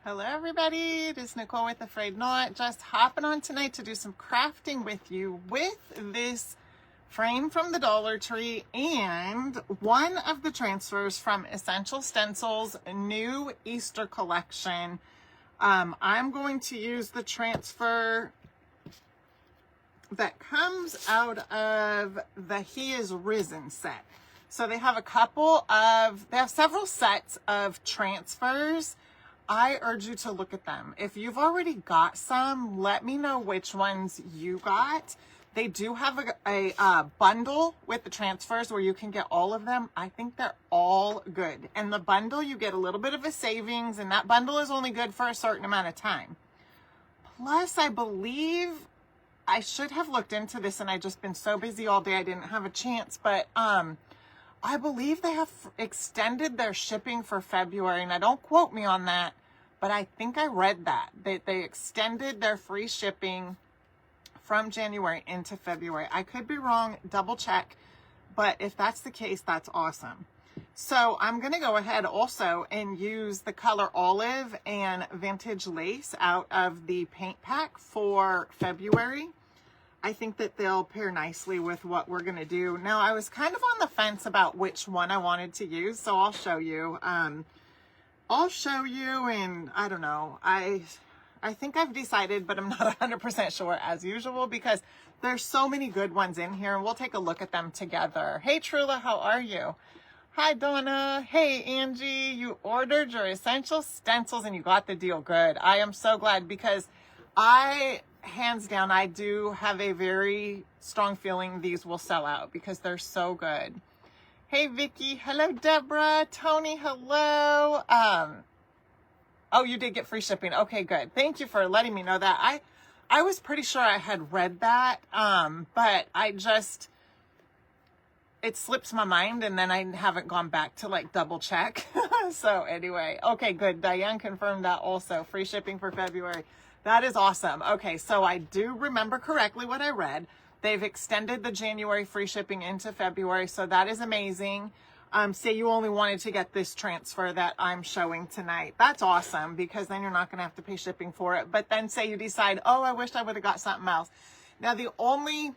Hello everybody, it is Nicole with A-Frayed-Knot. Just hopping on tonight to do some crafting with you with this frame from the Dollar Tree and one of the transfers from Essential Stencil's new Easter collection. I'm going to use the transfer that comes out of the He Is Risen set. So they have several sets of transfers. I urge you to look at them. If you've already got some, let me know which ones you got. They do have a bundle with the transfers where you can get all of them. I think they're all good. And the bundle, you get a little bit of a savings, and that bundle is only good for a certain amount of time. Plus, I believe I should have looked into this, and I've just been so busy all day I didn't have a chance, but I believe they have extended their shipping for February. Now, don't quote me on that, but I think I read that. They extended their free shipping from January into February. I could be wrong, double check, but if that's the case, that's awesome. So I'm going to go ahead also and use the color olive and vintage lace out of the paint pack for February. I think that they'll pair nicely with what we're going to do. Now, I was kind of on the fence about which one I wanted to use, so I'll show you. And I don't know. I think I've decided, but I'm not 100% sure as usual because there's so many good ones in here, and we'll take a look at them together. Hey, Trula, how are you? Hi, Donna. Hey, Angie, you ordered your essential stencils and you got the deal. Good. I am so glad because hands down, I do have a very strong feeling these will sell out because they're so good. Hey, Vicky. Hello, Deborah. Tony, hello. Oh, you did get free shipping. Okay, good. Thank you for letting me know that. I was pretty sure I had read that, but it slips my mind and then I haven't gone back to like double check. So anyway, okay, good. Diane confirmed that also. Free shipping for February. That is awesome. Okay, so I do remember correctly what I read. They've extended the January free shipping into February, so that is amazing. Say you only wanted to get this transfer that I'm showing tonight. That's awesome because then you're not going to have to pay shipping for it. But then say you decide, oh, I wish I would have got something else. Now, the only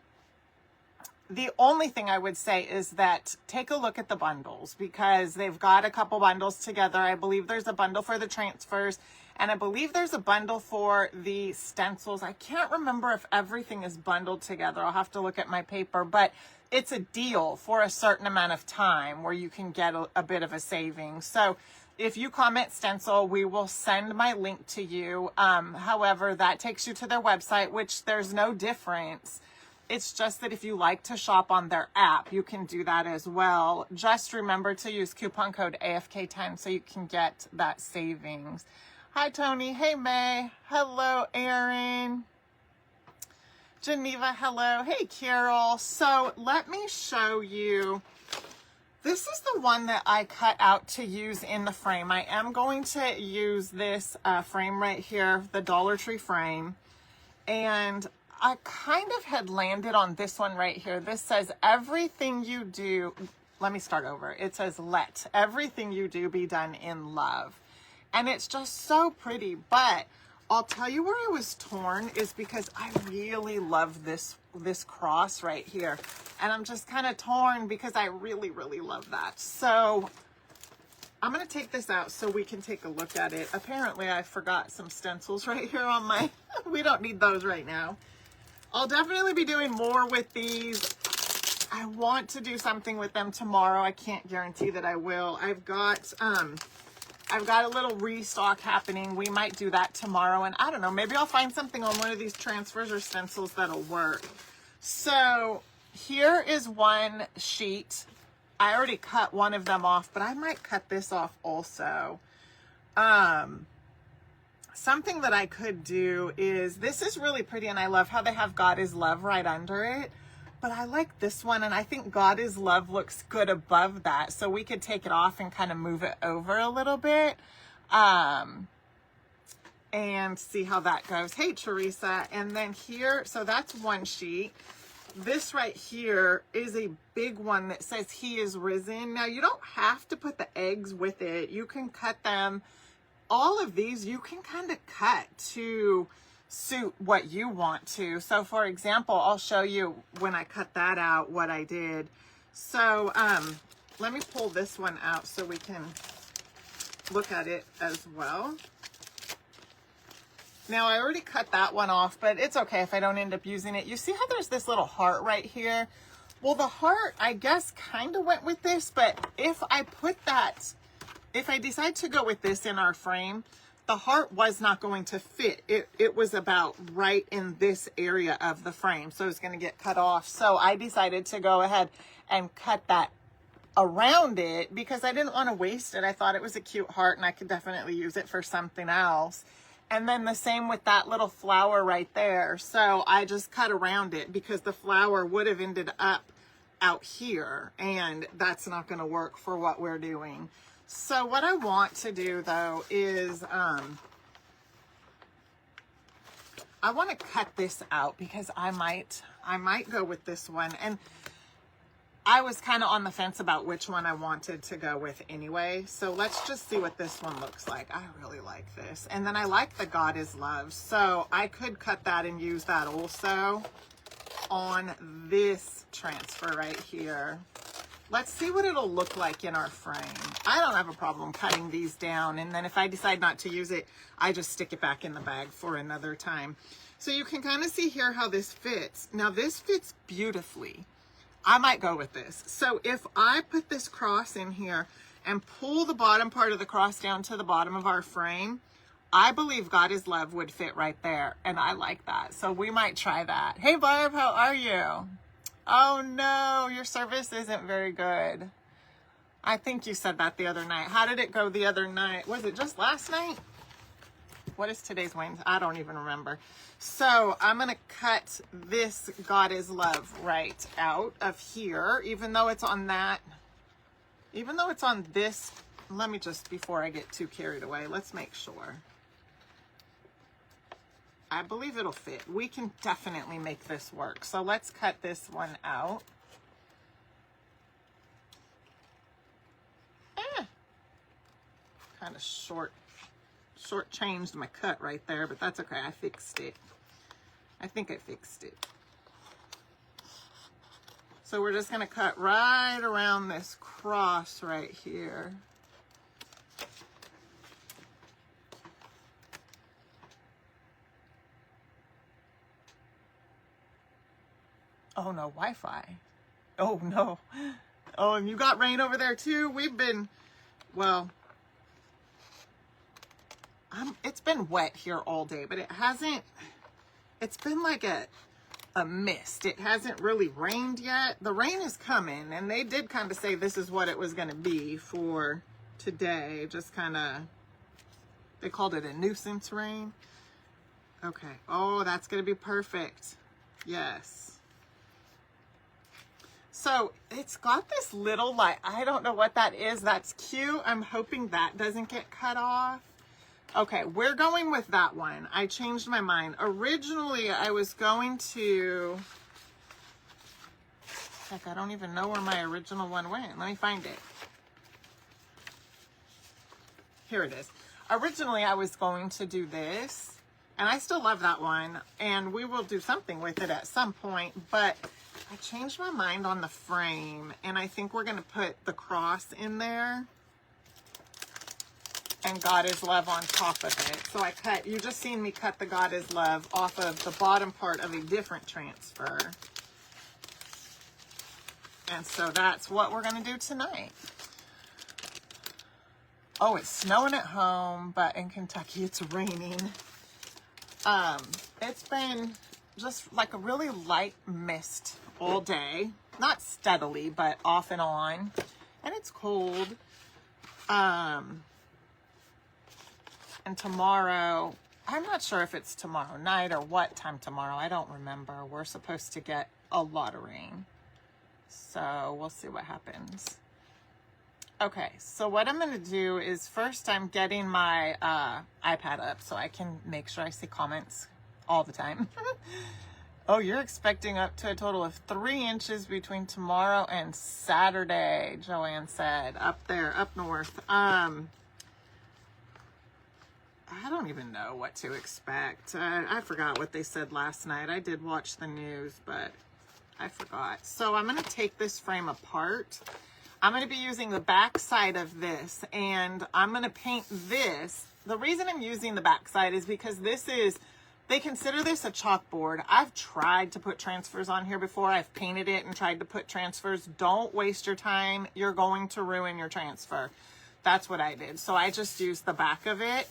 thing I would say is that take a look at the bundles because they've got a couple bundles together. I believe there's a bundle for the transfers and I believe there's a bundle for the stencils. I can't remember if everything is bundled together. I'll have to look at my paper, but it's a deal for a certain amount of time where you can get a bit of a savings. So if you comment stencil, we will send my link to you. However, that takes you to their website, which there's no difference. It's just that if you like to shop on their app, you can do that as well. Just remember to use coupon code AFK10 so you can get that savings. Hi, Tony. Hey, May. Hello, Erin. Geneva, hello. Hey, Carol. So let me show you. This is the one that I cut out to use in the frame. I am going to use this frame right here, the Dollar Tree frame. And I kind of had landed on this one right here. This says, everything you do, let me start over. It says, let everything you do be done in love. And it's just so pretty, but I'll tell you where I was torn is because I really love this cross right here. And I'm just kind of torn because I really, really love that. So I'm going to take this out so we can take a look at it. Apparently I forgot some stencils right here on my, we don't need those right now. I'll definitely be doing more with these. I want to do something with them tomorrow. I can't guarantee that I will. I've got a little restock happening. We might do that tomorrow. And I don't know, maybe I'll find something on one of these transfers or stencils that'll work. So here is one sheet. I already cut one of them off, but I might cut this off also. Something that I could do is, this is really pretty and I love how they have God is Love right under it. But I like this one and I think God is Love looks good above that. So we could take it off and kind of move it over a little bit and see how that goes. Hey, Teresa. And then here, so that's one sheet. This right here is a big one that says He is Risen. Now you don't have to put the eggs with it. You can cut them all of these you can kind of cut to suit what you want to. So for example, I'll show you when I cut that out what I did. So let me pull this one out so we can look at it as well. Now I already cut that one off, but it's okay if I don't end up using it. You see how there's this little heart right here? Well, the heart, I guess, kind of went with this, but if I decide to go with this in our frame, the heart was not going to fit. It was about right in this area of the frame, so it's going to get cut off. So I decided to go ahead and cut that around it because I didn't want to waste it. I thought it was a cute heart and I could definitely use it for something else. And then the same with that little flower right there. So I just cut around it because the flower would have ended up out here, and that's not going to work for what we're doing. So what I want to do though is I want to cut this out because I might go with this one. And I was kind of on the fence about which one I wanted to go with anyway. So let's just see what this one looks like. I really like this. And then I like the God is Love. So I could cut that and use that also on this transfer right here. Let's see what it'll look like in our frame. I don't have a problem cutting these down. And then if I decide not to use it, I just stick it back in the bag for another time. So you can kind of see here how this fits. Now this fits beautifully. I might go with this. So if I put this cross in here and pull the bottom part of the cross down to the bottom of our frame, I believe God is Love would fit right there. And I like that. So we might try that. Hey Barb, how are you? Oh no, your service isn't very good. I think you said that the other night. How did it go the other night? Was it just last night? What is today's Wednesday? I don't even remember. So I'm going to cut this God is Love right out of here, even though it's on that, even though it's on this. Let me just, before I get too carried away, let's make sure. I believe it'll fit. We can definitely make this work. So let's cut this one out. Kind of short-changed my cut right there, but that's okay. I fixed it. I think I fixed it. So we're just going to cut right around this cross right here. Oh no, Wi-Fi. Oh no. Oh, and you got rain over there too? We've been, well, it's been wet here all day, but it hasn't, it's been like a mist. It hasn't really rained yet. The rain is coming, and they did kind of say this is what it was going to be for today. Just kind of, they called it a nuisance rain. Okay. Oh, that's going to be perfect. Yes. So it's got this little, like, I don't know what that is. That's cute. I'm hoping that doesn't get cut off. Okay, we're going with that one. I changed my mind. Originally, I was going to, heck, I don't even know where my original one went. Let me find it. Here it is. Originally, I was going to do this, and I still love that one, and we will do something with it at some point, but I changed my mind on the frame, and I think we're going to put the cross in there and God is Love on top of it. So I cut, you just seen me cut the God is Love off of the bottom part of a different transfer. And so that's what we're going to do tonight. Oh, it's snowing at home, but in Kentucky it's raining. It's been just like a really light mist all day. Not steadily, but off and on. And it's cold. And tomorrow, I'm not sure if it's tomorrow night or what time tomorrow. I don't remember. We're supposed to get a lot of rain. So we'll see what happens. Okay, so what I'm going to do is first I'm getting my iPad up so I can make sure I see comments all the time. Oh, you're expecting up to a total of 3 inches between tomorrow and Saturday, Joanne said. Up there, up north. I don't even know what to expect. I forgot what they said last night. I did watch the news, but I forgot. So I'm going to take this frame apart. I'm going to be using the back side of this, and I'm going to paint this. The reason I'm using the back side is because this is, they consider this a chalkboard. I've tried to put transfers on here before. I've painted it and tried to put transfers. Don't waste your time. You're going to ruin your transfer. That's what I did. So I just used the back of it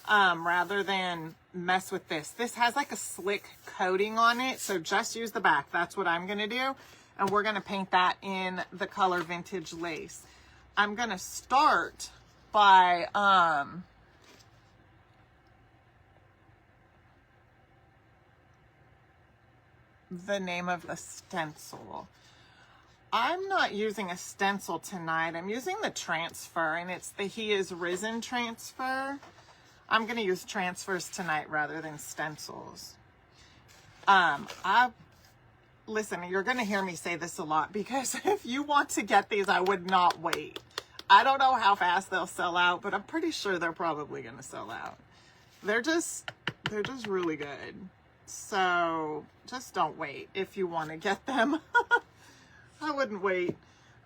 rather than mess with this. This has like a slick coating on it, so just use the back. That's what I'm going to do. And we're going to paint that in the color Vintage Lace. I'm going to start by the name of the stencil. I'm not using a stencil tonight. I'm using the transfer, and it's the He Is Risen transfer. I'm going to use transfers tonight rather than stencils. Listen, you're going to hear me say this a lot, because if you want to get these, I would not wait. I don't know how fast they'll sell out, but I'm pretty sure they're probably going to sell out. They're just really good. So just don't wait if you want to get them. I wouldn't wait.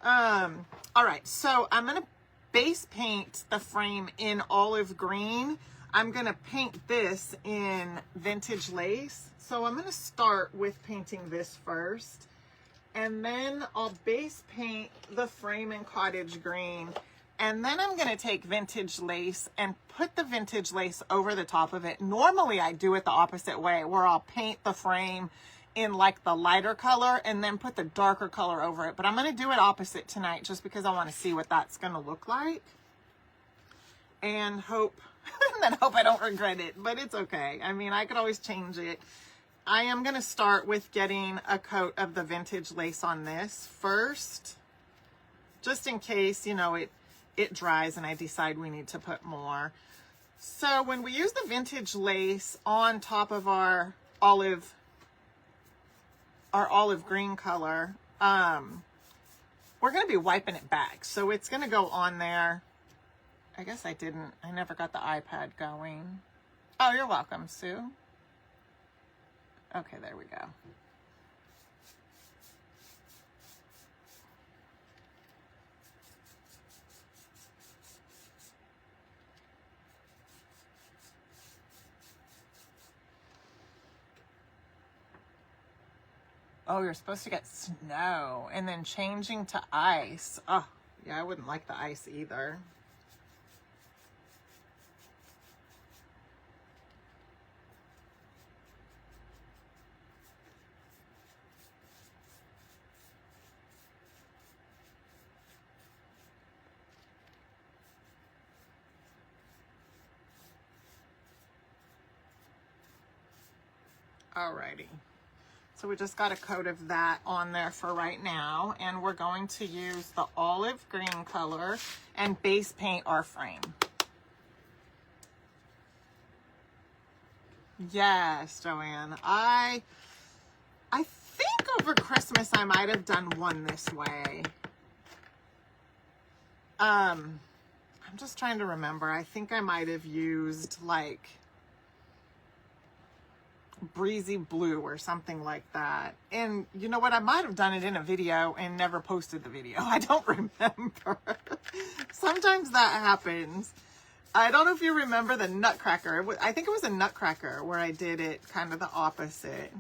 All right, so I'm going to base paint the frame in olive green. I'm going to paint this in Vintage Lace. So I'm going to start with painting this first, and then I'll base paint the frame in cottage green. And then I'm going to take Vintage Lace and put the Vintage Lace over the top of it. Normally I do it the opposite way, where I'll paint the frame in like the lighter color and then put the darker color over it. But I'm going to do it opposite tonight just because I want to see what that's going to look like. And hope I don't regret it, but it's okay. I mean, I could always change it. I am going to start with getting a coat of the Vintage Lace on this first, just in case, you know, it dries and I decide we need to put more. So when we use the Vintage Lace on top of our olive green color, we're going to be wiping it back. So it's going to go on there. I guess I never got the iPad going. Oh, you're welcome, Sue. Okay, there we go. Oh, you're supposed to get snow and then changing to ice. Oh, yeah, I wouldn't like the ice either. Alrighty. So we just got a coat of that on there for right now, and we're going to use the olive green color and base paint our frame. Yes, Joanne. I think over Christmas I might have done one this way. I'm just trying to remember. I think I might have used like breezy blue or something like that. And you know what? I might have done it in a video and never posted the video. I don't remember. Sometimes that happens. I don't know if you remember the Nutcracker. I think it was a Nutcracker where I did it kind of the opposite.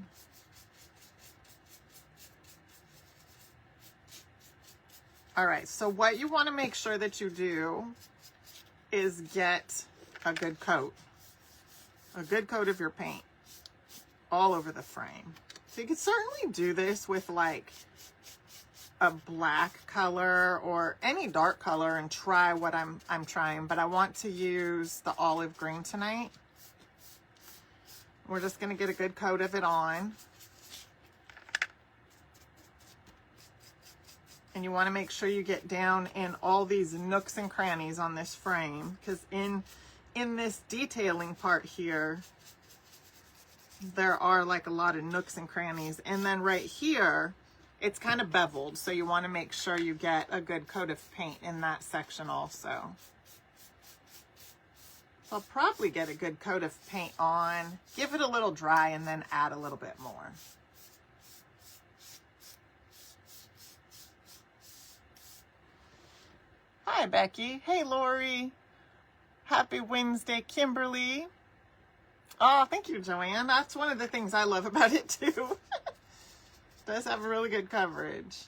All right, so what you want to make sure that you do is get a good coat of your paint all over the frame. So you can certainly do this with like a black color or any dark color and try what I'm trying, but I want to use the olive green tonight. We're just going to get a good coat of it on. And you want to make sure you get down in all these nooks and crannies on this frame, because in this detailing part here, there are like a lot of nooks and crannies. And then right here, it's kind of beveled. So you want to make sure you get a good coat of paint in that section also. So I'll probably get a good coat of paint on, give it a little dry, and then add a little bit more. Hi, Becky. Hey, Lori. Happy Wednesday, Kimberly. Oh, thank you, Joanne. That's one of the things I love about it, too. Does have a really good coverage,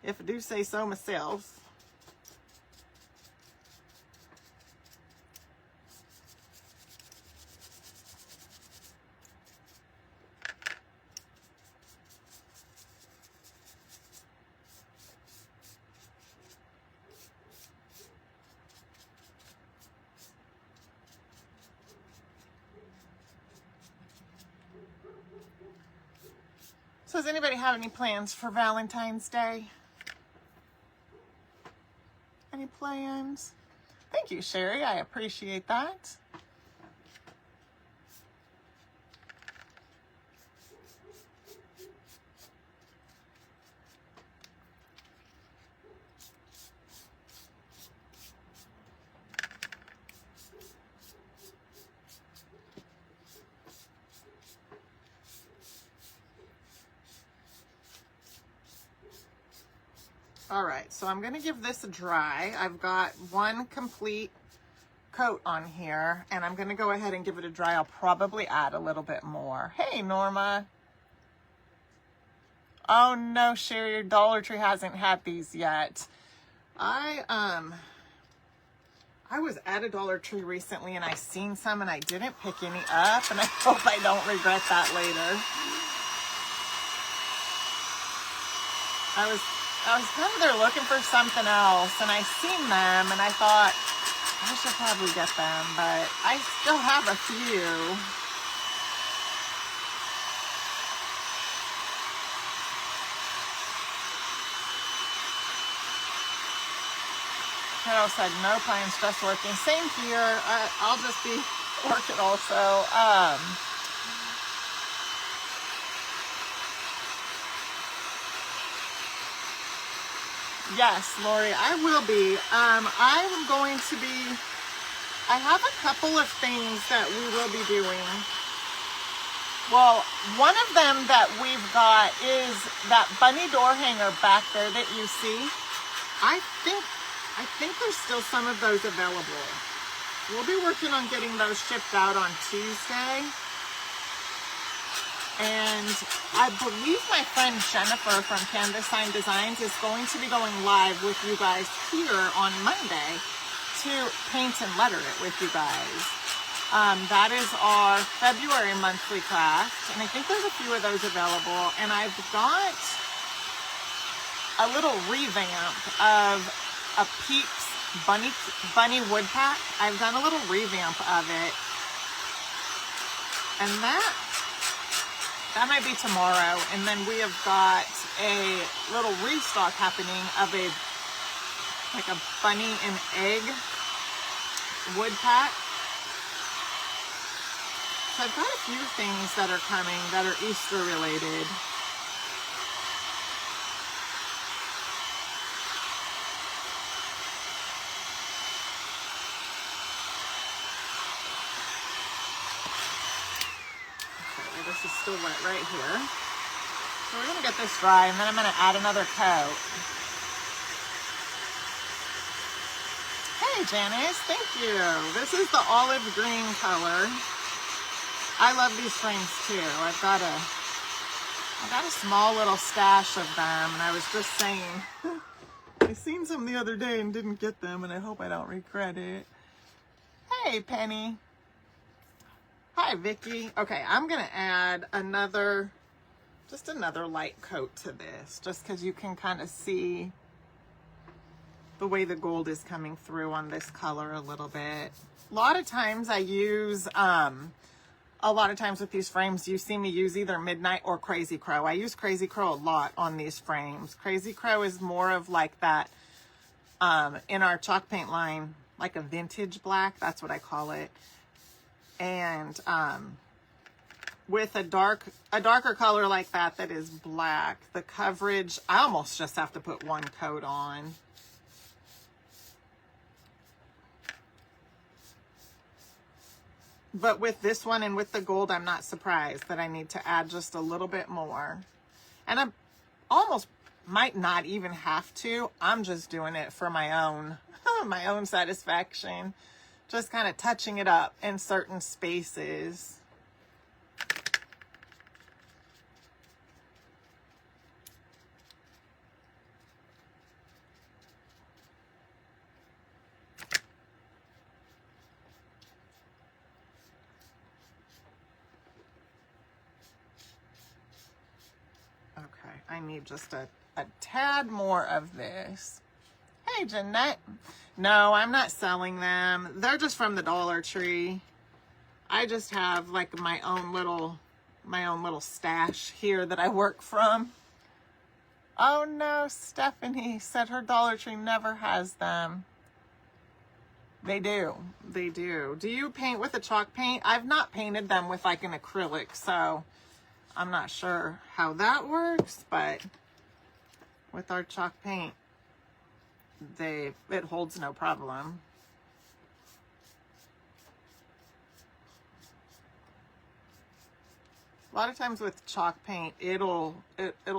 if I do say so myself. So does anybody have any plans for Valentine's Day? Any plans? Thank you, Sherry. I appreciate that. All right, so I'm gonna give this a dry. I've got one complete coat on here, and I'm gonna go ahead and give it a dry. I'll probably add a little bit more. Hey, Norma. Oh no, Sherry, your Dollar Tree hasn't had these yet. I was at a Dollar Tree recently and I seen some and I didn't pick any up, and I hope I don't regret that later. I was kind of there looking for something else, and I seen them and I thought I should probably get them, but I still have a few. Carol said no plans, just working. Same here. I'll just be working also. Yes, Lori, I will be. I'm going to be, I have a couple of things that we will be doing. Well, one of them that we've got is that bunny door hanger back there that you see. I think there's still some of those available. We'll be working on getting those shipped out on Tuesday. And I believe my friend Jennifer from Canvas Sign Designs is going to be going live with you guys here on Monday to paint and letter it with you guys. That is our February monthly craft, and I think there's a few of those available. And I've got a little revamp of a Peeps bunny wood pack. I've done a little revamp of it, and that might be tomorrow. And then we have got a little restock happening of a bunny and egg wood pack. So I've got a few things that are coming that are Easter related. This is still wet right here. So we're gonna get this dry, and then I'm gonna add another coat. Hey Janice, thank you. This is the olive green color. I love these frames too. I've got a small little stash of them, and I was just saying, I seen some the other day and didn't get them, and I hope I don't regret it. Hey Penny. Hi, Vicky. Okay, I'm going to add just another light coat to this, just because you can kind of see the way the gold is coming through on this color a little bit. A lot of times I use, a lot of times with these frames, you see me use either Midnight or Crazy Crow. I use Crazy Crow a lot on these frames. Crazy Crow is more of like that, in our chalk paint line, like a vintage black. That's what I call it. And with a darker color like that is black, the coverage, I almost just have to put one coat on. But with this one and with the gold, I'm not surprised that I need to add just a little bit more. And I almost might not even have to. I'm just doing it for my own, my own satisfaction. Just kind of touching it up in certain spaces. I need just a tad more of this. Hey, Jeanette. No, I'm not selling them. They're just from the Dollar Tree. I just have like my own little stash here that I work from. Oh no, Stephanie said her Dollar Tree never has them. They do. They do. Do you paint with a chalk paint? I've not painted them with like an acrylic, so I'm not sure how that works, but with our chalk paint, it holds no problem. A lot of times with chalk paint, it'll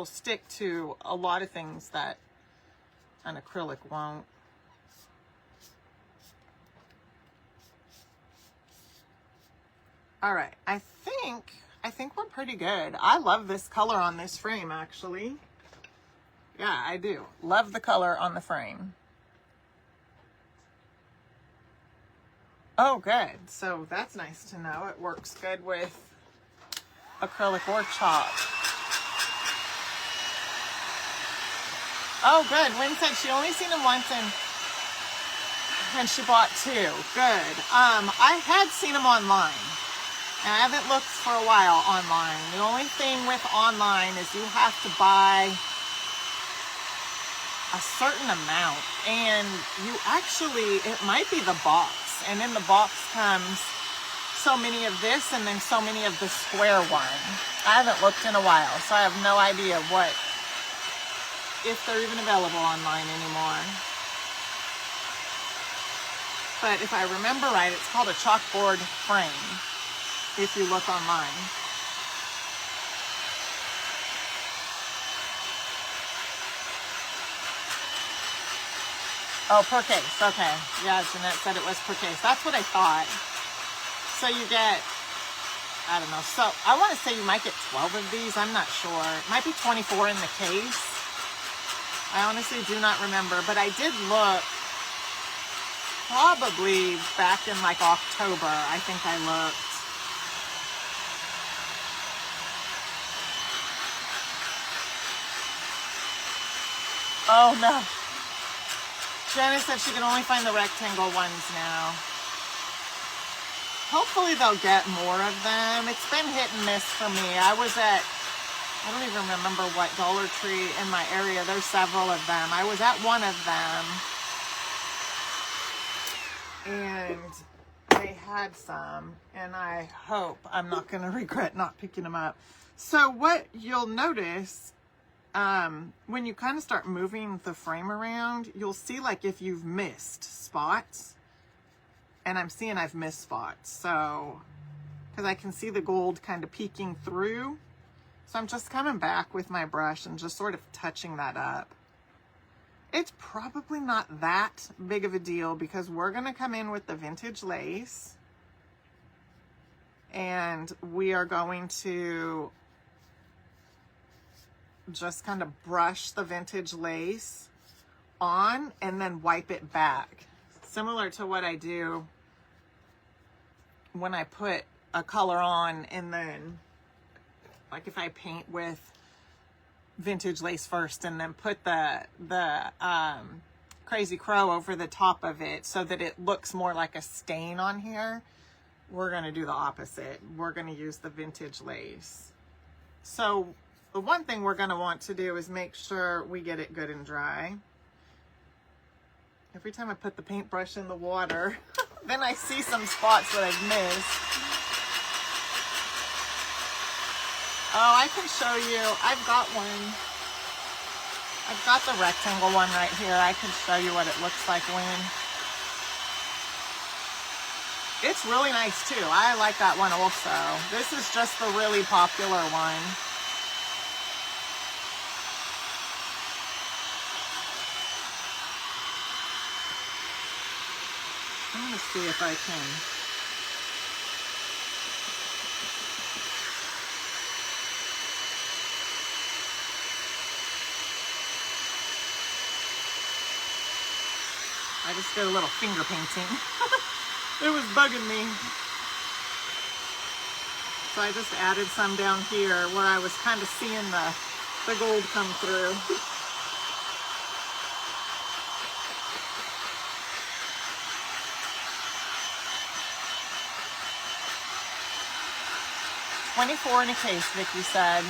stick to a lot of things that an acrylic won't. All right, I think we're pretty good. I love this color on this frame, actually. Yeah, I do. Love the color on the frame. Oh, good. So that's nice to know. It works good with acrylic or chalk. Oh, good. Wynn said she only seen them once and she bought two. Good. I had seen them online. And I haven't looked for a while online. The only thing with online is you have to buy a certain amount. And you actually, it might be the box. And in the box comes so many of this and then so many of the square one. I haven't looked in a while, so I have no idea if they're even available online anymore. But if I remember right, it's called a chalkboard frame. If you look online. Oh, per case. Okay. Yeah, Jeanette said it was per case. That's what I thought. So you get, I don't know. So I want to say you might get 12 of these. I'm not sure. It might be 24 in the case. I honestly do not remember. But I did look probably back in like October. I think I looked. Oh no. Janice said she can only find the rectangle ones now. Hopefully they'll get more of them. It's been hit and miss for me. I don't even remember what Dollar Tree in my area. There's several of them. I was at one of them. And they had some. And I hope I'm not going to regret not picking them up. So what you'll notice, when you kind of start moving the frame around, you'll see like if you've missed spots, and I'm seeing I've missed spots. So, because I can see the gold kind of peeking through. So I'm just coming back with my brush and just sort of touching that up. It's probably not that big of a deal because we're going to come in with the vintage lace. And we are going to just kind of brush the vintage lace on and then wipe it back. Similar to what I do when I put a color on, and then like if I paint with vintage lace first and then put the Crazy Crow over the top of it so that it looks more like a stain on here, we're going to do the opposite. We're going to use the vintage lace. So the one thing we're going to want to do is make sure we get it good and dry. Every time I put the paintbrush in the water, then I see some spots that I've missed. Oh, I can show you. I've got one. I've got the rectangle one right here. I can show you what it looks like when. It's really nice too. I like that one also. This is just the really popular one. I'm going to see if I can. I just did a little finger painting. It was bugging me. So I just added some down here where I was kind of seeing the gold come through. $24 in a case, Vicky said.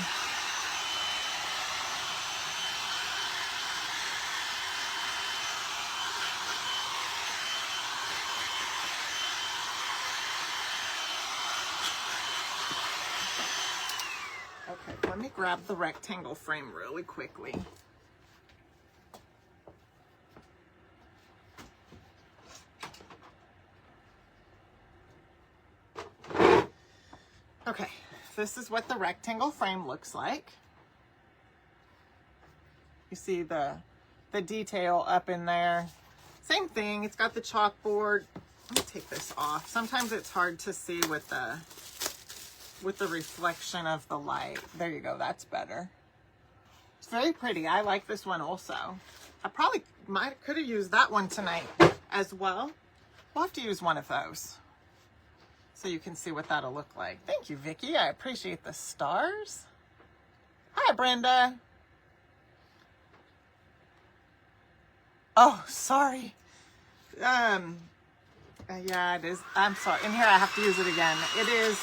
Okay, let me grab the rectangle frame really quickly. Okay, this is what the rectangle frame looks like. You see the detail up in there. Same thing, it's got the chalkboard. Let me take this off. Sometimes it's hard to see with the reflection of the light. There you go, that's better. It's very pretty. I like this one also. I probably could have used that one tonight as well. We'll have to use one of those so you can see what that'll look like. Thank you, Vicky. I appreciate the stars. Hi, Brenda. Oh, sorry. Yeah, it is. I'm sorry. In here, I have to use it again. It is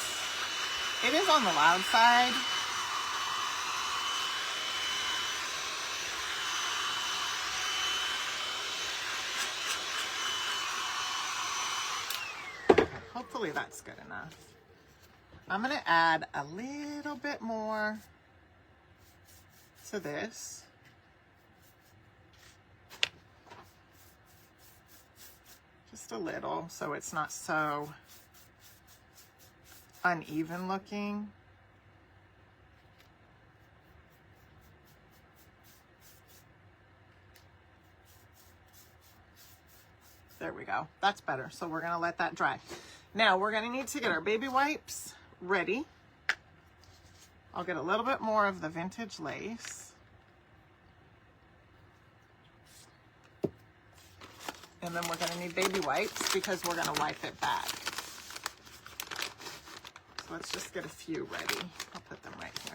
on the loud side. Hopefully that's good enough. I'm going to add a little bit more to this. Just a little, so it's not so uneven looking. There we go. That's better. So we're going to let that dry. Now we're going to need to get our baby wipes ready. I'll get a little bit more of the vintage lace. And then we're going to need baby wipes because we're going to wipe it back. So let's just get a few ready. I'll put them right here.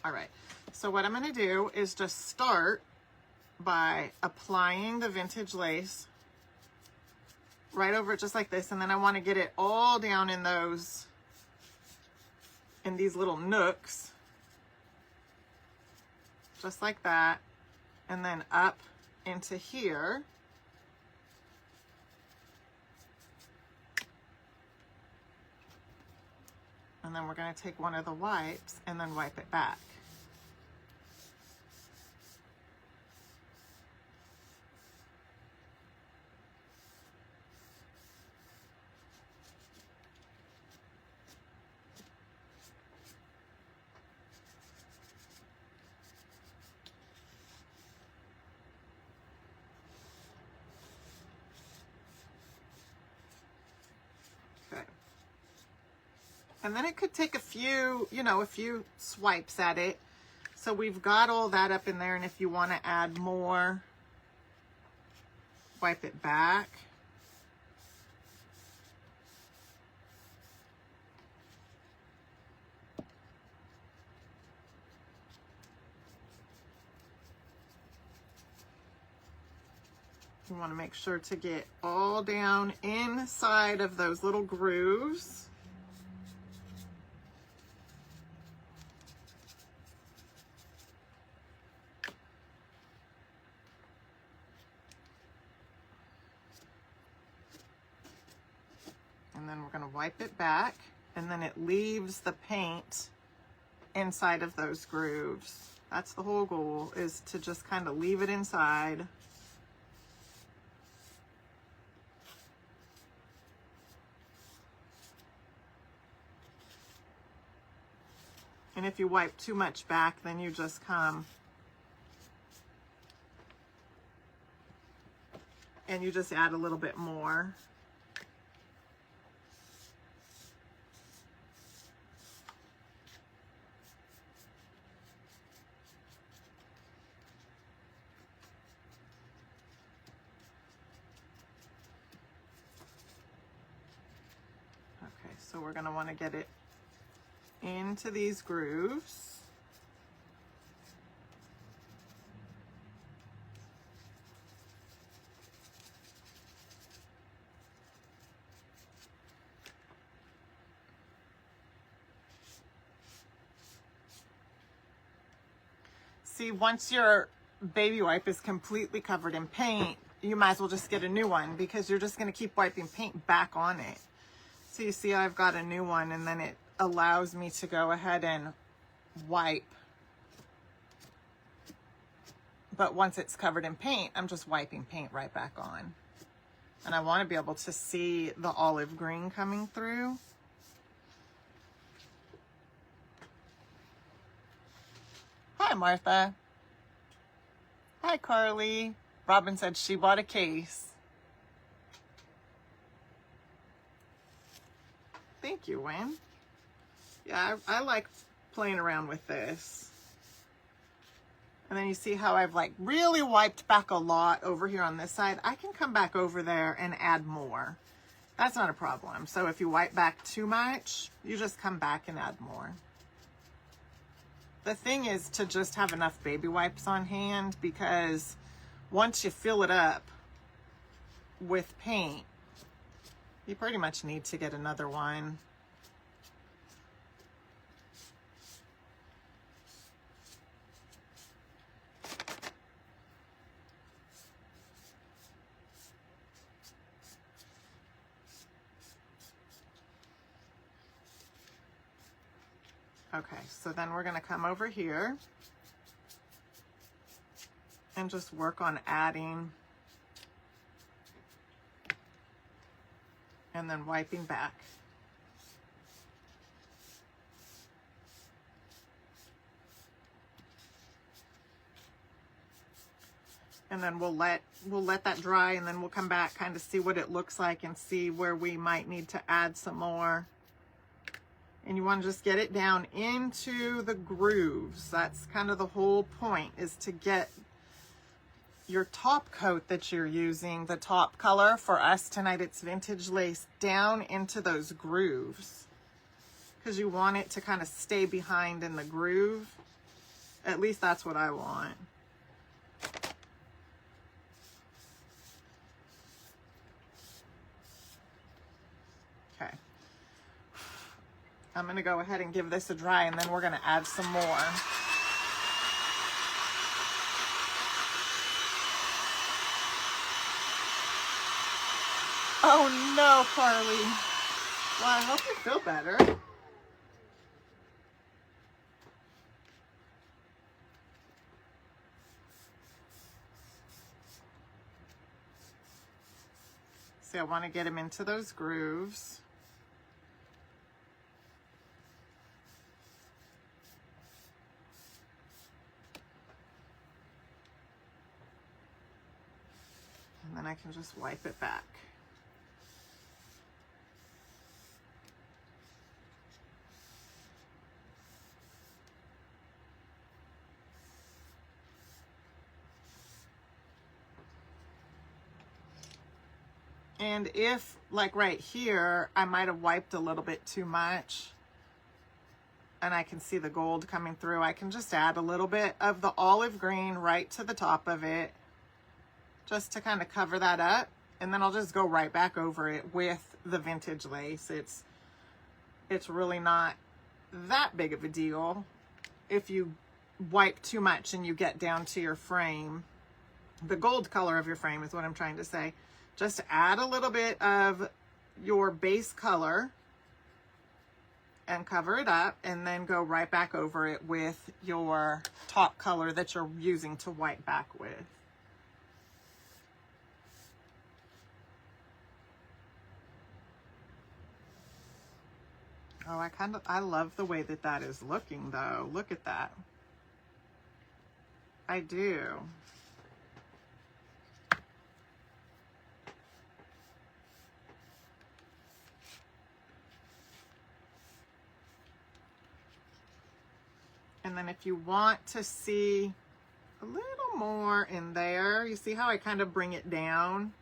All right. So what I'm going to do is just start by applying the vintage lace right over it just like this. And then I want to get it all down in these little nooks. Just like that. And then up into here. And then we're going to take one of the wipes and then wipe it back. And then it could take a few swipes at it. So we've got all that up in there. And if you want to add more, wipe it back. You want to make sure to get all down inside of those little grooves. And then we're going to wipe it back, and then it leaves the paint inside of those grooves. That's the whole goal, is to just kind of leave it inside. And if you wipe too much back, then you just come and you just add a little bit more. Okay, so we're going to want to get it into these grooves. See, once your baby wipe is completely covered in paint, you might as well just get a new one because you're just going to keep wiping paint back on it. So you see I've got a new one, and then it allows me to go ahead and wipe. But once it's covered in paint, I'm just wiping paint right back on. And I want to be able to see the olive green coming through. Hi, Martha. Hi, Carly. Robin said she bought a case. Thank you, Wynn. Yeah, I like playing around with this. And then you see how I've like really wiped back a lot over here on this side. I can come back over there and add more. That's not a problem. So if you wipe back too much, you just come back and add more. The thing is to just have enough baby wipes on hand, because once you fill it up with paint, you pretty much need to get another one. Okay, so then we're going to come over here and just work on adding and then wiping back. And then we'll let that dry, and then we'll come back, kind of see what it looks like and see where we might need to add some more. And you want to just get it down into the grooves. That's kind of the whole point, is to get your top coat that you're using, the top color. For us tonight, it's Vintage Lace, down into those grooves, because you want it to kind of stay behind in the groove. At least that's what I want. Okay. I'm going to go ahead and give this a dry, and then we're going to add some more. Oh no, Carly. Well, I hope you feel better. See, I want to get him into those grooves. And then I can just wipe it back. And if, like right here, I might have wiped a little bit too much and I can see the gold coming through, I can just add a little bit of the olive green right to the top of it, just to kind of cover that up. And then I'll just go right back over it with the Vintage Lace. It's really not that big of a deal if you wipe too much and you get down to your frame. The gold color of your frame is what I'm trying to say. Just add a little bit of your base color and cover it up, and then go right back over it with your top color that you're using to wipe back with. Oh, I love the way that that is looking though. Look at that. I do. And then if you want to see a little more in there, you see how I kind of bring it down?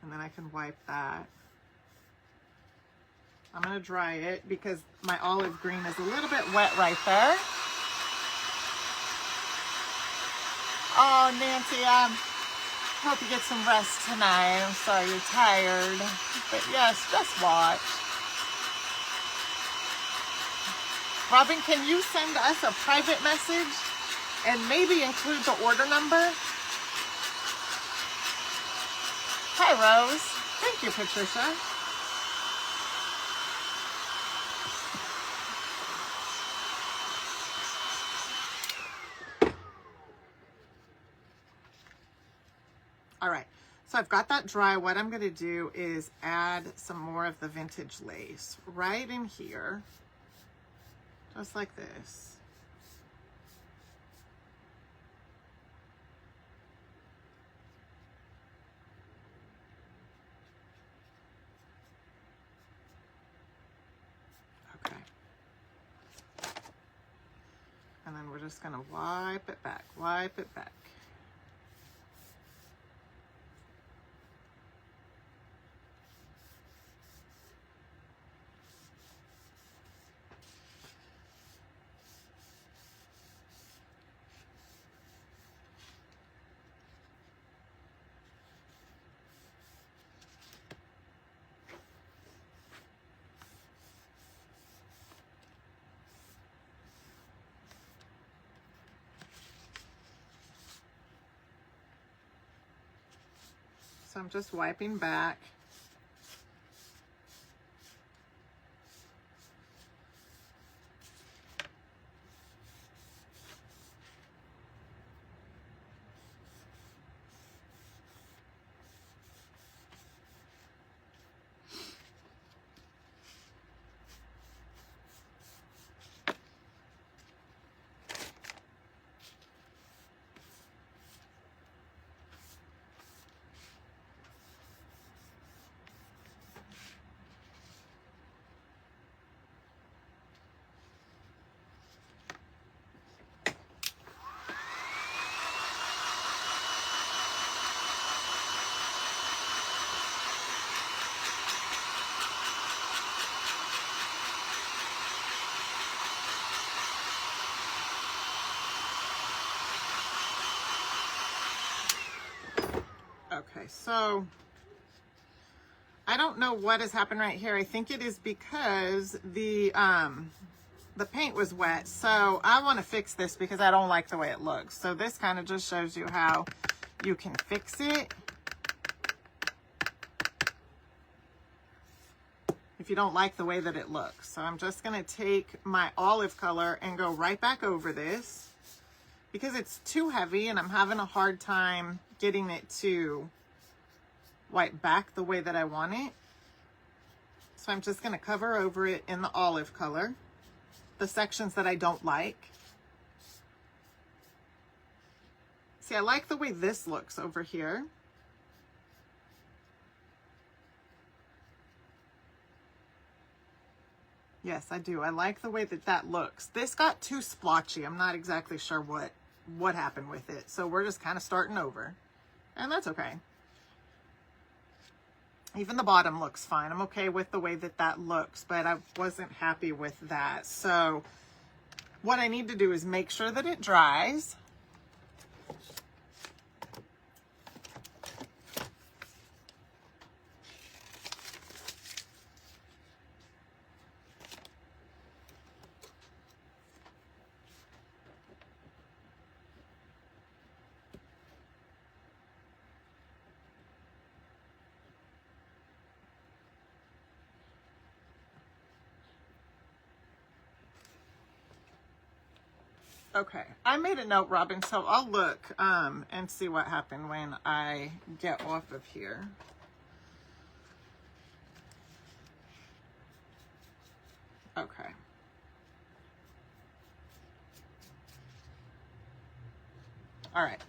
And then I can wipe that. I'm going to dry it because my olive green is a little bit wet right there. Oh, Nancy, hope you get some rest tonight. I'm sorry you're tired. But yes, just watch. Robin, can you send us a private message and maybe include the order number? Hi, Rose. Thank you, Patricia. All right, so I've got that dry. What I'm going to do is add some more of the vintage lace right in here, just like this. And then we're just going to wipe it back, wipe it back. So I'm just wiping back. Okay, so I don't know what has happened right here. I think it is because the paint was wet. So I want to fix this because I don't like the way it looks. So this kind of just shows you how you can fix it if you don't like the way that it looks. So I'm just going to take my olive color and go right back over this because it's too heavy and I'm having a hard time getting it to wipe back the way that I want it. So I'm just going to cover over it in the olive color, the sections that I don't like. See, I like the way this looks over here. Yes, I do. I like the way that that looks. This got too splotchy. I'm not exactly sure what happened with it. So we're just kind of starting over. And that's okay. Even the bottom looks fine. I'm okay with the way that that looks, but I wasn't happy with that. So what I need to do is make sure that it dries. Okay, I made a note, Robin, so I'll look and see what happened when I get off of here. Okay. All right.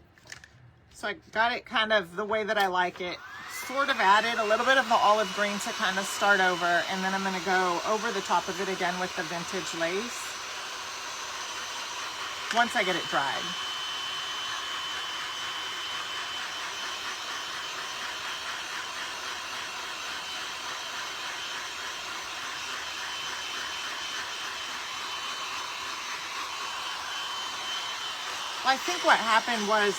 So I got it kind of the way that I like it. Sort of added a little bit of the olive green to kind of start over, and then I'm going to go over the top of it again with the vintage lace once I get it dried. I think what happened was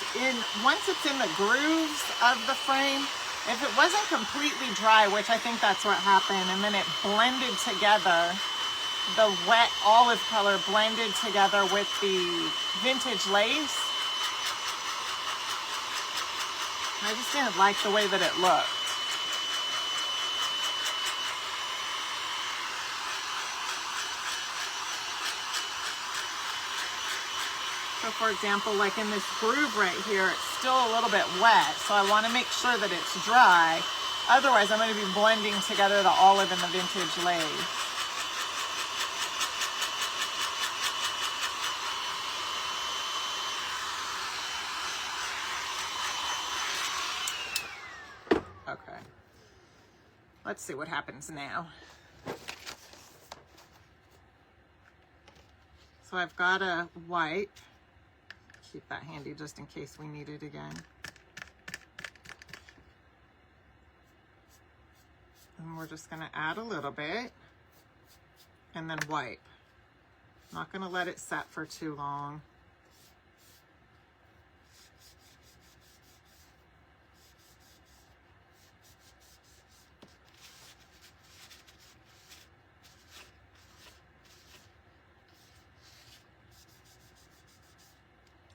once it's in the grooves of the frame, if it wasn't completely dry, which I think that's what happened, and then it blended together, the wet olive color blended together with the vintage lace, I just didn't like the way that it looked. So for example, like in this groove right here, it's still a little bit wet, so I want to make sure that it's dry. Otherwise, I'm going to be blending together the olive and the vintage lace. Okay. Let's see what happens now. So I've got a wipe. Keep that handy just in case we need it again. And we're just going to add a little bit and then wipe. Not going to let it set for too long.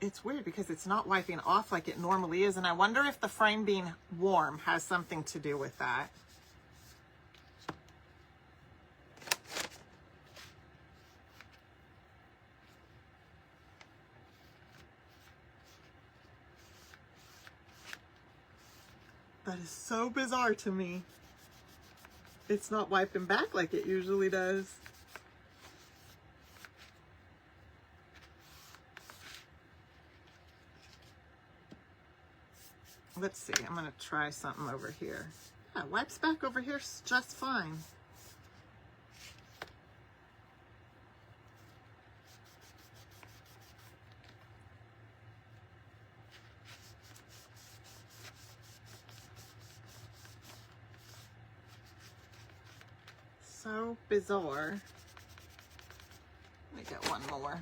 It's weird because it's not wiping off like it normally is, and I wonder if the frame being warm has something to do with that. That is so bizarre to me. It's not wiping back like it usually does. Let's see, I'm going to try something over here. Yeah, wipes back over here just fine. So bizarre. Let me get one more.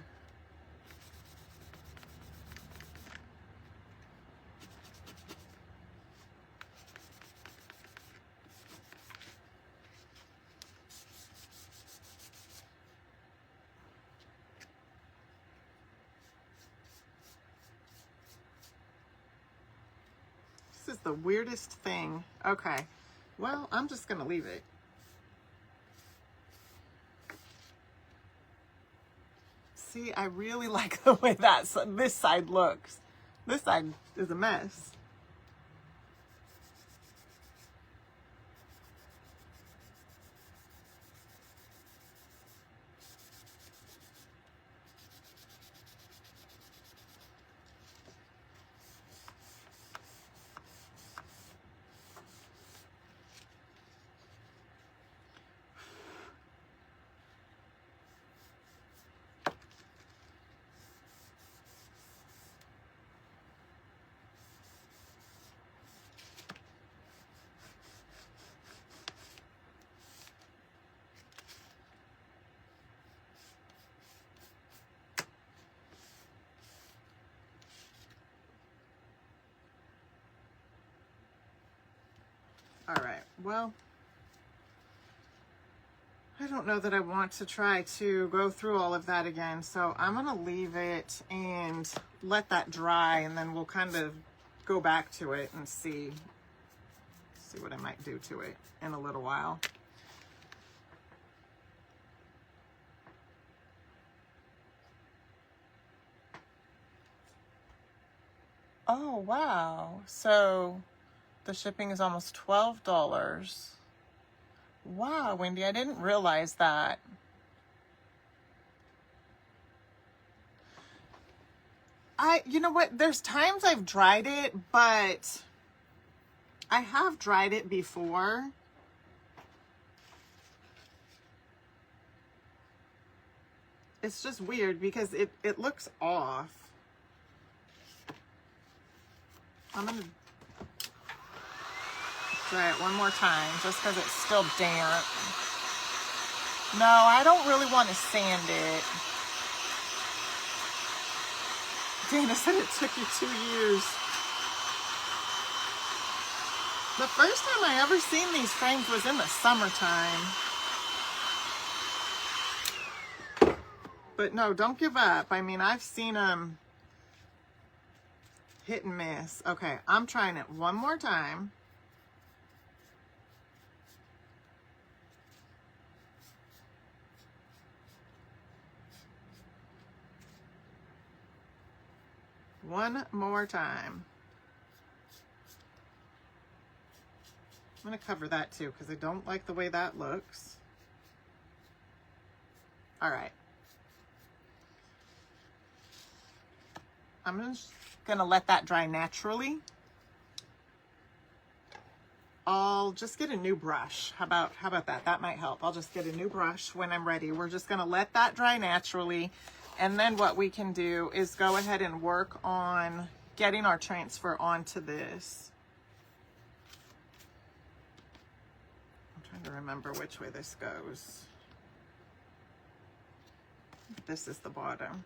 This is the weirdest thing. Okay, well, I'm just gonna leave it. See, I really like the way this side looks. This side is a mess. All right, well, I don't know that I want to try to go through all of that again, so I'm gonna leave it and let that dry, and then we'll kind of go back to it and see what I might do to it in a little while. Oh, wow. So the shipping is almost $12. Wow, Wendy, I didn't realize that. You know what? There's times I've dried it, but I have dried it before. It's just weird because it looks off. I'm going to try it one more time just because it's still damp. No, I don't really want to sand it. Dana said it took you 2 years. The first time I ever seen these frames was in the summertime. But no, don't give up. I mean, I've seen them hit and miss. Okay, I'm trying it one more time. One more time. I'm going to cover that too because I don't like the way that looks. All right. I'm just going to let that dry naturally. I'll just get a new brush. How about that? That might help. I'll just get a new brush when I'm ready. We're just going to let that dry naturally. And then what we can do is go ahead and work on getting our transfer onto this. I'm trying to remember which way this goes. This is the bottom.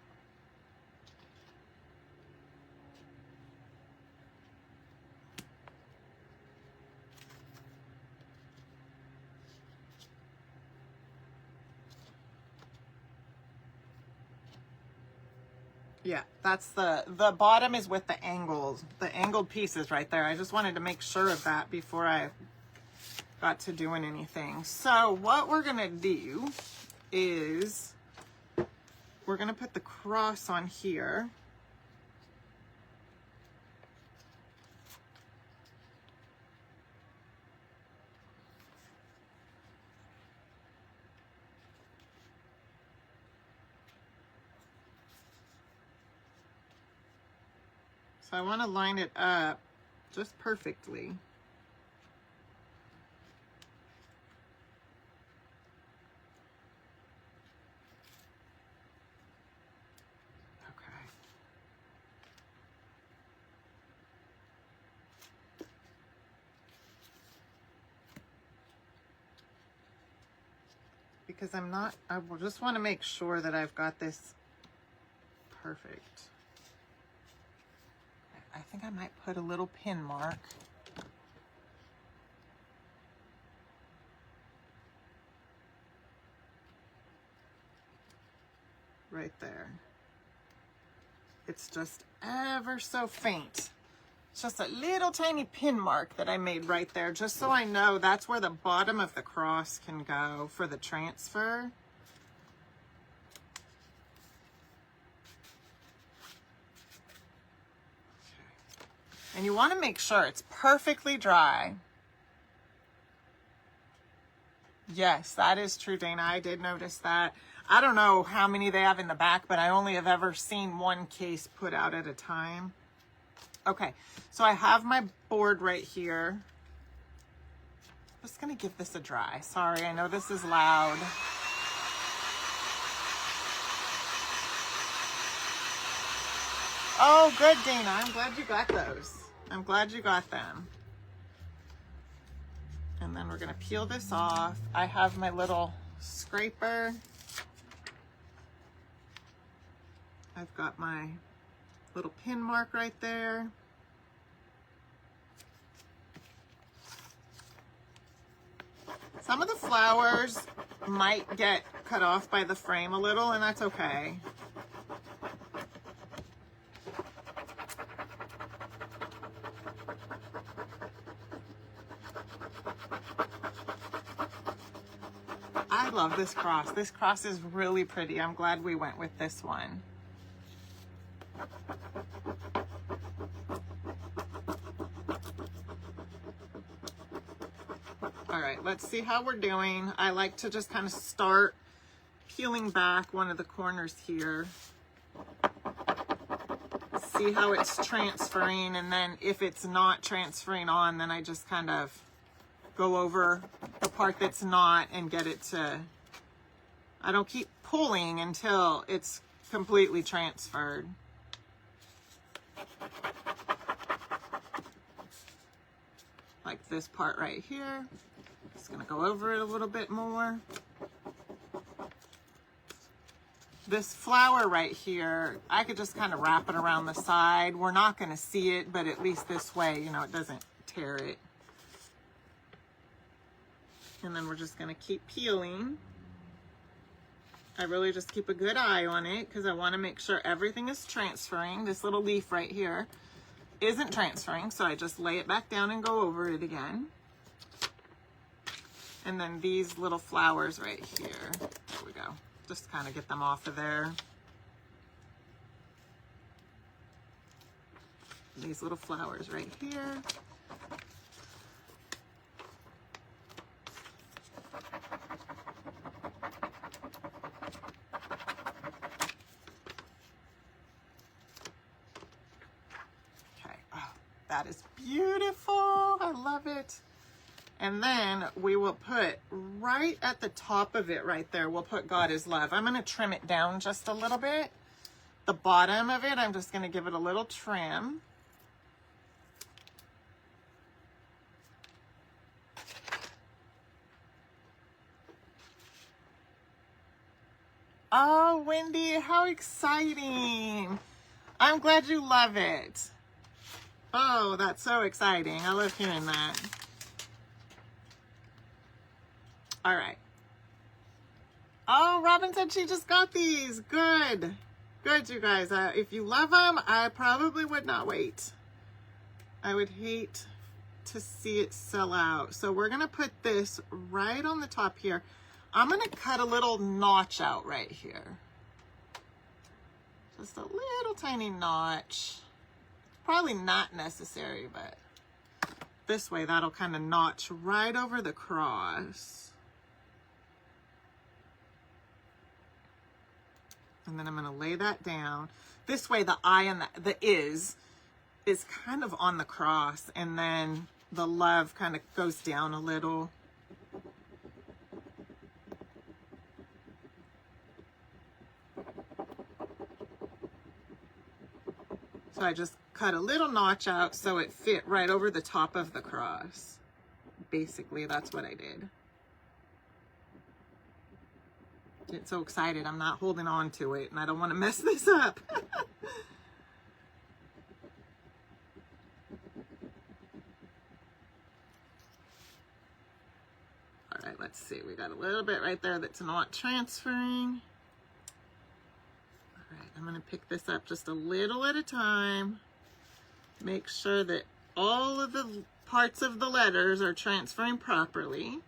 Yeah, that's the bottom is with the angles, the angled pieces right there. I just wanted to make sure of that before I got to doing anything. So what we're gonna do is we're gonna put the cross on here. So I want to line it up just perfectly. Okay. Because I will just want to make sure that I've got this perfect. I think I might put a little pin mark. Right there. It's just ever so faint. It's just a little tiny pin mark that I made right there, just so I know that's where the bottom of the cross can go for the transfer. And you want to make sure it's perfectly dry. Yes, that is true, Dana. I did notice that. I don't know how many they have in the back, but I only have ever seen one case put out at a time. Okay, so I have my board right here. I'm just going to give this a dry. Sorry, I know this is loud. Oh, good, Dana. I'm glad you got those. I'm glad you got them. And then we're going to peel this off. I have my little scraper. I've got my little pin mark right there. Some of the flowers might get cut off by the frame a little, and that's okay. I love this cross. This cross is really pretty. I'm glad we went with this one. All right, let's see how we're doing. I like to just kind of start peeling back one of the corners here. See how it's transferring, and then if it's not transferring on, then I just kind of go over the part that's not and get it to, I don't keep pulling until it's completely transferred. Like this part right here. Just gonna go over it a little bit more. This flower right here, I could just kind of wrap it around the side. We're not going to see it, but at least this way, you know, it doesn't tear it. And then we're just going to keep peeling. I really just keep a good eye on it because I want to make sure everything is transferring. This little leaf right here isn't transferring, so I just lay it back down and go over it again. And then these little flowers right here, there we go. Just kind of get them off of there. These little flowers right here. Okay, oh, that is beautiful. I love it. And then we will put right at the top of it right there, we'll put God is love. I'm going to trim it down just a little bit. The bottom of it, I'm just going to give it a little trim. Oh, Wendy, how exciting. I'm glad you love it. Oh, that's so exciting. I love hearing that. All right. Oh, Robin said she just got these. Good. Good, you guys. If you love them, I probably would not wait. I would hate to see it sell out. So we're going to put this right on the top here. I'm going to cut a little notch out right here. Just a little tiny notch. Probably not necessary, but this way that'll kind of notch right over the cross. And then I'm going to lay that down. This way the I and the is kind of on the cross, and then the love kind of goes down a little. So I just cut a little notch out so it fit right over the top of the cross. Basically, that's what I did. Get so excited, I'm not holding on to it, and I don't want to mess this up. All right, let's see. We got a little bit right there that's not transferring. All right, I'm going to pick this up just a little at a time. Make sure that all of the parts of the letters are transferring properly.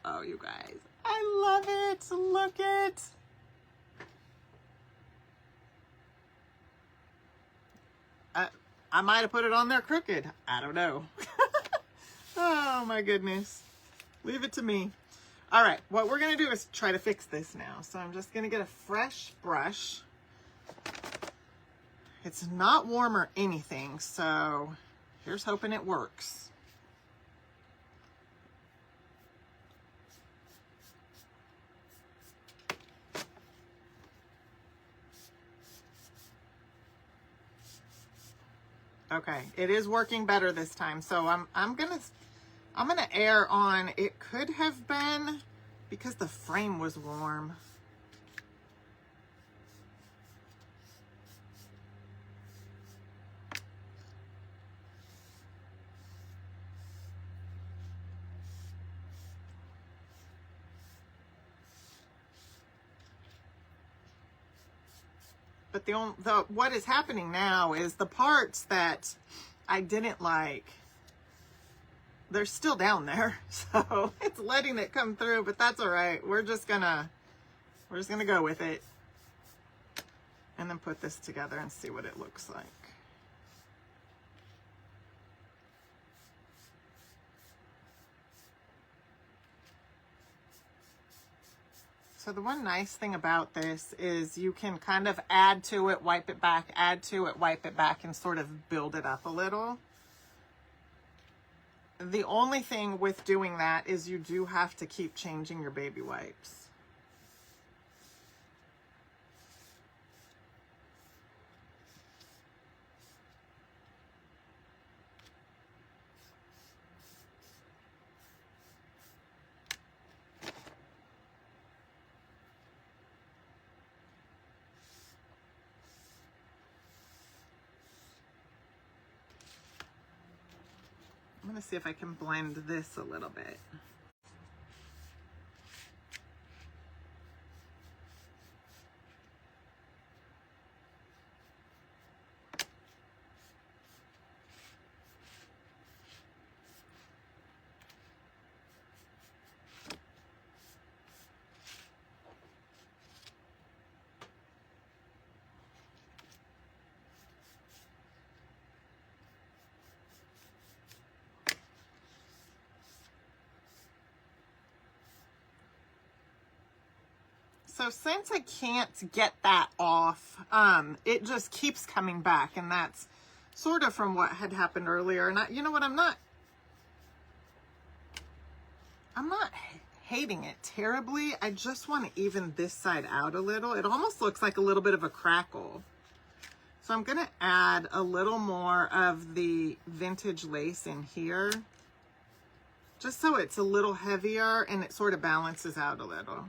Oh, you guys, I love it. Look it. I might have put it on there crooked. I don't know. Oh my goodness. Leave it to me. All right, what we're gonna do is try to fix this now. So I'm just gonna get a fresh brush. It's not warm or anything, so here's hoping it works. Okay, it is working better this time. So I'm gonna err on, it could have been because the frame was warm. But what is happening now is the parts that I didn't like, they're still down there. So it's letting it come through, but that's all right. We're just gonna go with it and then put this together and see what it looks like. So the one nice thing about this is you can kind of add to it, wipe it back, add to it, wipe it back, and sort of build it up a little. The only thing with doing that is you do have to keep changing your baby wipes. I'm going to see if I can blend this a little bit. So since I can't get that off, it just keeps coming back, and that's sort of from what had happened earlier. And you know what, I'm not hating it terribly. I just want to even this side out a little. It almost looks like a little bit of a crackle. So I'm going to add a little more of the vintage lace in here, just so it's a little heavier and it sort of balances out a little.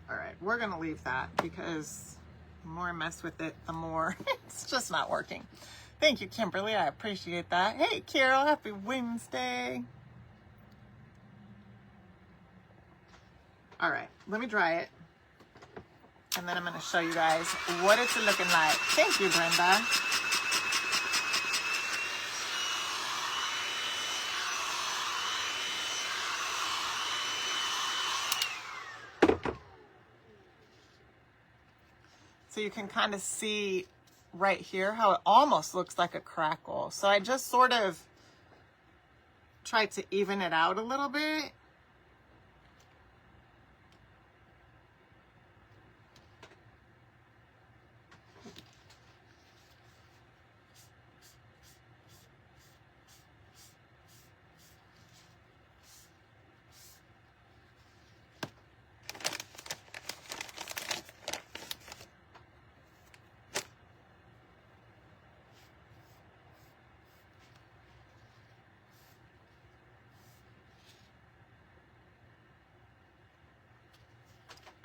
All right, we're gonna leave that because the more I mess with it, the more it's just not working. Thank you, Kimberly, I appreciate that. Hey, Carol, happy Wednesday. All right, let me dry it. And then I'm gonna show you guys what it's looking like. Thank you, Brenda. So you can kind of see right here how it almost looks like a crackle. So I just sort of tried to even it out a little bit.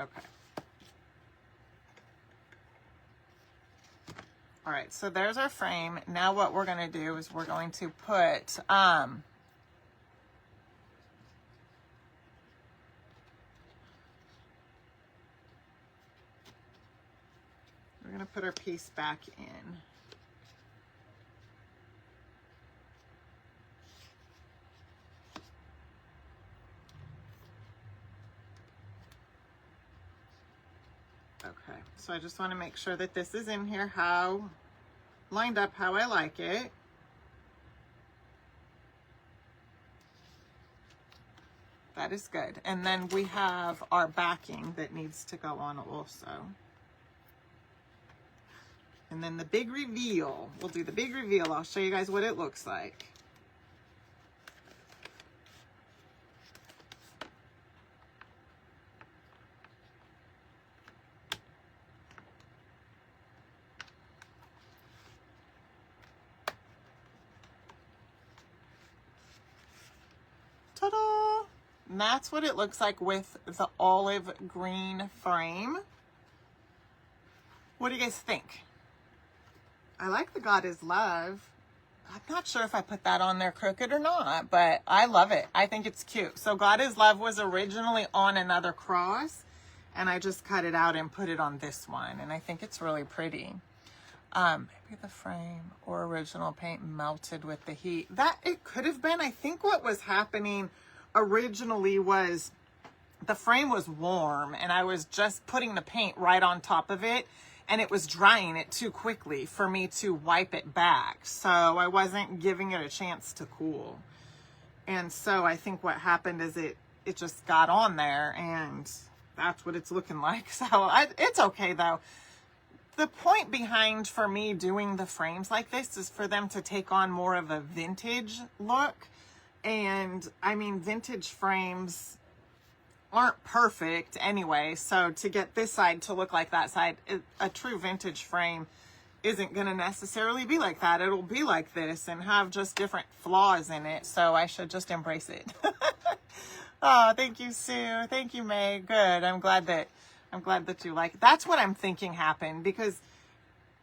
Okay. All right, so there's our frame. Now what we're gonna do is we're going to put, we're gonna put our piece back in. Okay, so I just want to make sure that this is in here lined up how I like it. That is good. And then we have our backing that needs to go on also. And then the big reveal. We'll do the big reveal. I'll show you guys what it looks like. Ta-da! And that's what it looks like with the olive green frame. What do you guys think? I like the God is Love. I'm not sure if I put that on there crooked or not, but I love it. I think it's cute. So God is Love was originally on another cross, and I just cut it out and put it on this one, and I think it's really pretty. Maybe the frame or original paint melted with the heat. That it could have been. I think what was happening originally was the frame was warm, and I was just putting the paint right on top of it, and it was drying it too quickly for me to wipe it back. So I wasn't giving it a chance to cool. And so I think what happened is it just got on there, and that's what it's looking like. So it's okay though. The point behind for me doing the frames like this is for them to take on more of a vintage look. And I mean, vintage frames aren't perfect anyway, so to get this side to look like that side, a true vintage frame isn't going to necessarily be like that. It'll be like this and have just different flaws in it, so I should just embrace it. Oh, thank you, Sue. Thank you, May. Good. I'm glad that you like it. That's what I'm thinking happened, because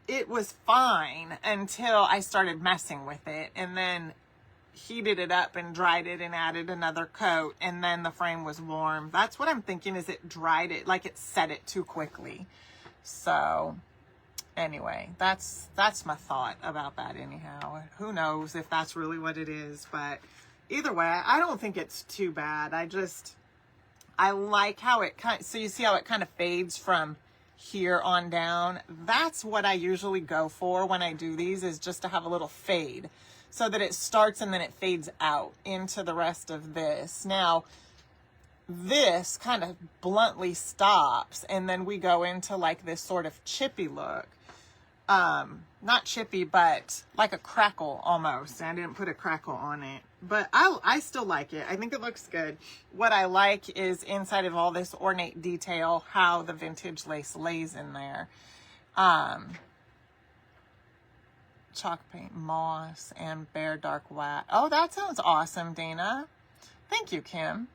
it was fine until I started messing with it, and then heated it up and dried it and added another coat, and then the frame was warm. That's what I'm thinking, is it dried it, like it set it too quickly. So anyway, that's my thought about that anyhow. Who knows if that's really what it is, but either way, I don't think it's too bad. I like how it so you see how it kind of fades from here on down. That's what I usually go for when I do these, is just to have a little fade, so that it starts and then it fades out into the rest of this. Now, this kind of bluntly stops, and then we go into like this sort of chippy look. Not chippy, but like a crackle almost. I didn't put a crackle on it, but I still like it. I think it looks good. What I like is inside of all this ornate detail, how the vintage lace lays in there. Chalk paint, moss, and bare dark wax. Oh, that sounds awesome, Dana. Thank you, Kim.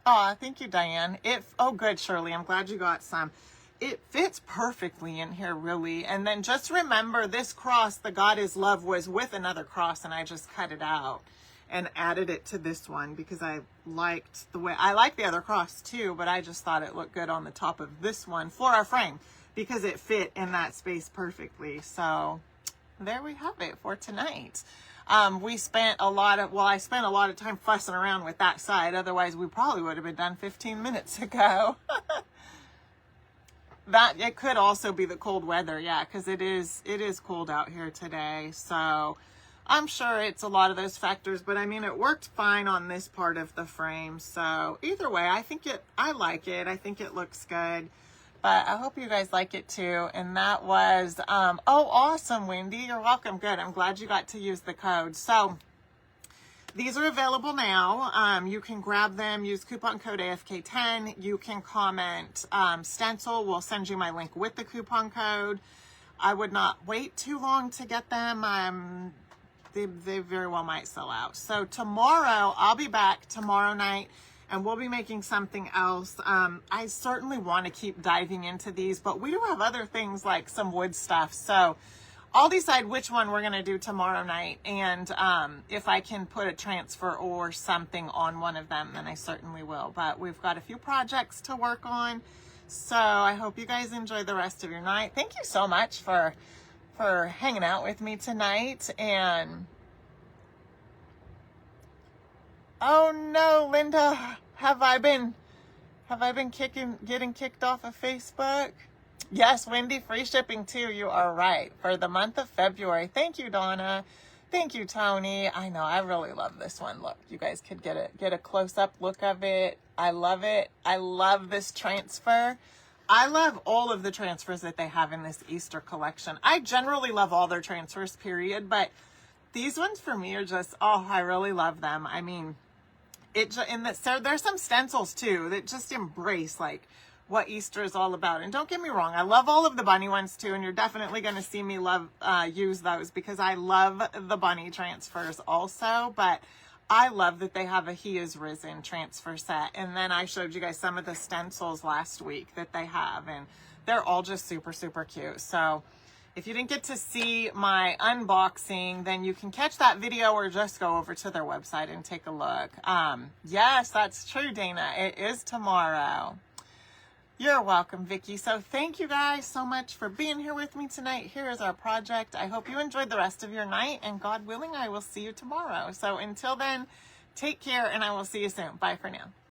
Oh, thank you, Diane. Oh, good, Shirley. I'm glad you got some. It fits perfectly in here, really. And then just remember, this cross, the God is Love, was with another cross, and I just cut it out and added it to this one because I liked the way, I like the other cross too, but I just thought it looked good on the top of this one for our frame, because it fit in that space perfectly. So there we have it for tonight. I spent a lot of time fussing around with that side. Otherwise, we probably would have been done 15 minutes ago. It could also be the cold weather. Yeah, because it is cold out here today. So I'm sure it's a lot of those factors, but I mean, it worked fine on this part of the frame. So either way, I like it. I think it looks good. But I hope you guys like it too. And that was, oh, awesome, Wendy. You're welcome. Good. I'm glad you got to use the code. So these are available now. You can grab them, use coupon code AFK10. You can comment Stencil. We'll send you my link with the coupon code. I would not wait too long to get them. They very well might sell out. So tomorrow, I'll be back tomorrow night, and we'll be making something else. I certainly want to keep diving into these, but we do have other things like some wood stuff. So I'll decide which one we're going to do tomorrow night. And if I can put a transfer or something on one of them, then I certainly will. But we've got a few projects to work on. So I hope you guys enjoy the rest of your night. Thank you so much for hanging out with me tonight. And oh no, Linda, have I been getting kicked off of Facebook? Yes, Wendy, free shipping too. You are right. For the month of February. Thank you, Donna. Thank you, Tony. I know, I really love this one. Look, you guys could get a close-up look of it. I love it. I love this transfer. I love all of the transfers that they have in this Easter collection. I generally love all their transfers, period, but these ones for me are just, oh, I really love them. I mean, there's some stencils too that just embrace like what Easter is all about. And don't get me wrong, I love all of the bunny ones too, and you're definitely going to see me use those because I love the bunny transfers also. But I love that they have a He Is Risen transfer set. And then I showed you guys some of the stencils last week that they have, and they're all just super, super cute. So if you didn't get to see my unboxing, then you can catch that video or just go over to their website and take a look. Yes, that's true, Dana. It is tomorrow. You're welcome, Vicky. So thank you guys so much for being here with me tonight. Here is our project. I hope you enjoyed the rest of your night, and God willing, I will see you tomorrow. So until then, take care, and I will see you soon. Bye for now.